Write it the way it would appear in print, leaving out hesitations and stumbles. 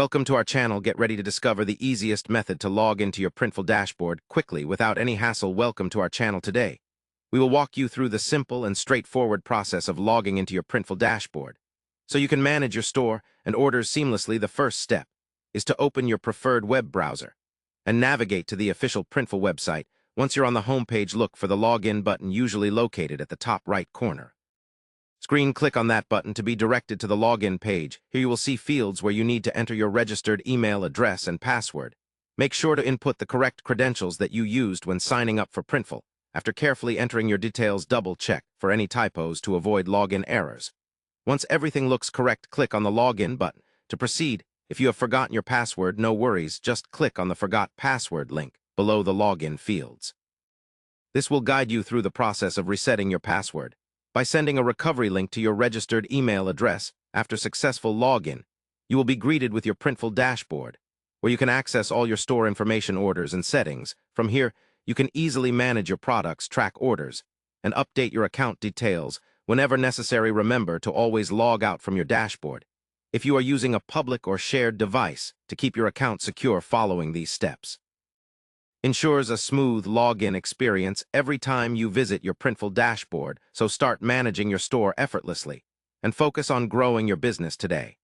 Welcome to our channel. Get ready to discover the easiest method to log into your Printful dashboard quickly without any hassle. Welcome to our channel today. We will walk you through the simple and straightforward process of logging into your Printful dashboard. So you can manage your store and orders seamlessly. The first step is to open your preferred web browser and navigate to the official Printful website. Once you're on the home page, look for the login button, usually located at the top right corner. Click on that button to be directed to the login page. Here you will see fields where you need to enter your registered email address and password. Make sure to input the correct credentials that you used when signing up for Printful. After carefully entering your details, double-check for any typos to avoid login errors. Once everything looks correct, click on the login button. To proceed, if you have forgotten your password, no worries, just click on the Forgot Password link below the login fields. This will guide you through the process of resetting your password. By sending a recovery link to your registered email address after successful login, you will be greeted with your Printful dashboard, where you can access all your store information, orders, and settings. From here, you can easily manage your products, track orders, and update your account details. Whenever necessary, remember to always log out from your dashboard if you are using a public or shared device to keep your account secure. Following these steps ensures a smooth login experience every time you visit your Printful dashboard, so start managing your store effortlessly and focus on growing your business today.